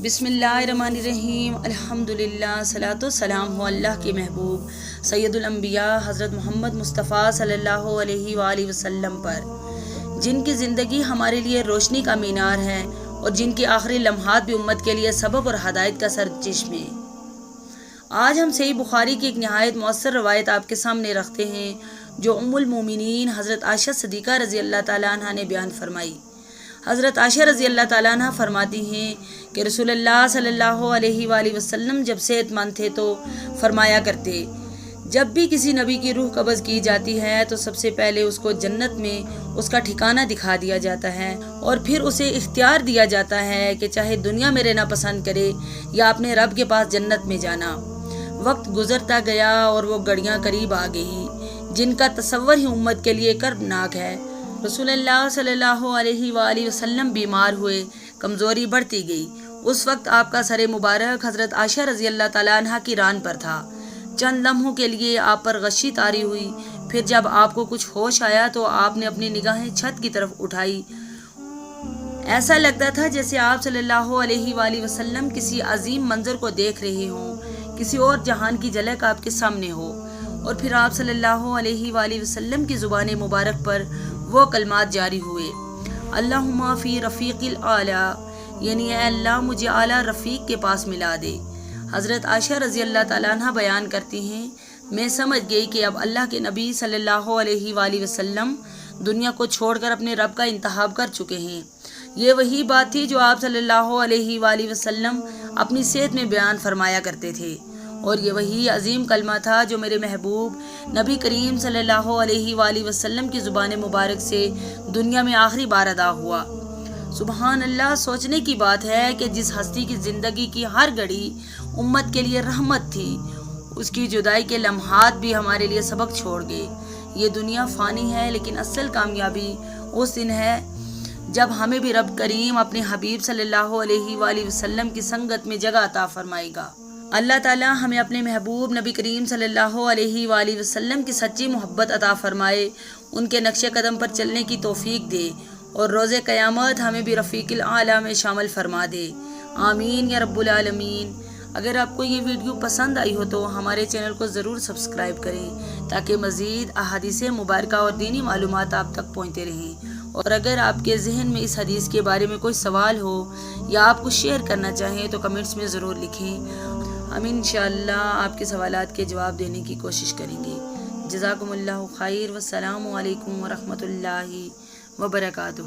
بسم اللہ الرحمن الرحیم، الحمدللہ، صلاۃ و سلام ہو اللہ کے محبوب سید الانبیاء حضرت محمد مصطفیٰ صلی اللہ علیہ وآلہ وسلم پر، جن کی زندگی ہمارے لیے روشنی کا مینار ہے اور جن کے آخری لمحات بھی امت کے لیے سبب اور ہدایت کا سرچشمہ ہے۔ آج ہم صحیح بخاری کی ایک نہایت مؤثر روایت آپ کے سامنے رکھتے ہیں جو ام المومنین حضرت عائشہ صدیقہ رضی اللہ تعالیٰ عنہ نے بیان فرمائی۔ حضرت عائشہ رضی اللہ تعالیٰ عنہ فرماتی ہیں کہ رسول اللہ صلی اللہ علیہ وآلہ وسلم جب صحت مند تھے تو فرمایا کرتے، جب بھی کسی نبی کی روح قبض کی جاتی ہے تو سب سے پہلے اس کو جنت میں اس کا ٹھکانہ دکھا دیا جاتا ہے اور پھر اسے اختیار دیا جاتا ہے کہ چاہے دنیا میں رہنا پسند کرے یا اپنے رب کے پاس جنت میں جانا۔ وقت گزرتا گیا اور وہ گھڑیاں قریب آ گئی جن کا تصور ہی امت کے لیے کربناک ہے۔ رسول اللہ صلی اللہ علیہ وآلہ وسلم بیمار ہوئے، کمزوری بڑھتی گئی۔ اس وقت آپ کا سر مبارک حضرت عائشہ رضی اللہ تعالیٰ عنہ کی ران پر تھا۔ چند لمحوں کے لیے آپ پر غشی طاری ہوئی، پھر جب آپ کو کچھ ہوش آیا تو آپ نے اپنی نگاہیں چھت کی طرف اٹھائی۔ ایسا لگتا تھا جیسے آپ صلی اللہ علیہ وآلہ وسلم کسی عظیم منظر کو دیکھ رہے ہوں، کسی اور جہان کی جھلک آپ کے سامنے ہو، اور پھر آپ صلی اللہ علیہ وآلہ وسلم کی زبان مبارک پر وہ کلمات جاری ہوئے، اللہم فی رفیق الاعلی، یعنی اے اللہ مجھے اعلیٰ رفیق کے پاس ملا دے۔ حضرت عائشہ رضی اللہ تعالیٰ عنہ بیان کرتی ہیں، میں سمجھ گئی کہ اب اللہ کے نبی صلی اللہ علیہ وآلہ وسلم دنیا کو چھوڑ کر اپنے رب کا انتخاب کر چکے ہیں۔ یہ وہی بات تھی جو آپ صلی اللہ علیہ وآلہ وسلم اپنی صحت میں بیان فرمایا کرتے تھے، اور یہ وہی عظیم کلمہ تھا جو میرے محبوب نبی کریم صلی اللہ علیہ وآلہ وسلم کی زبان مبارک سے دنیا میں آخری بار ادا ہوا۔ سبحان اللہ، سوچنے کی بات ہے کہ جس ہستی کی زندگی کی ہر گھڑی امت کے لیے رحمت تھی، اس کی جدائی کے لمحات بھی ہمارے لیے سبق چھوڑ گئے۔ یہ دنیا فانی ہے، لیکن اصل کامیابی اس دن ہے جب ہمیں بھی رب کریم اپنے حبیب صلی اللہ علیہ وآلہ وسلم کی سنگت میں جگہ عطا فرمائے گا۔ اللہ تعالیٰ ہمیں اپنے محبوب نبی کریم صلی اللہ علیہ وآلہ وسلم کی سچی محبت عطا فرمائے، ان کے نقش قدم پر چلنے کی توفیق دے، اور روز قیامت ہمیں بھی رفیق الاعلیٰ میں شامل فرما دے۔ آمین یا رب العالمین۔ اگر آپ کو یہ ویڈیو پسند آئی ہو تو ہمارے چینل کو ضرور سبسکرائب کریں تاکہ مزید احادیث مبارکہ اور دینی معلومات آپ تک پہنچتے رہیں، اور اگر آپ کے ذہن میں اس حدیث کے بارے میں کوئی سوال ہو یا آپ کچھ شیئر کرنا چاہیں تو کمنٹس میں ضرور لکھیں۔ ہم انشاءاللہ آپ کے سوالات کے جواب دینے کی کوشش کریں گے۔ جزاکم اللہ خیر، والسلام علیکم ورحمۃ اللہ وبرکاتہ۔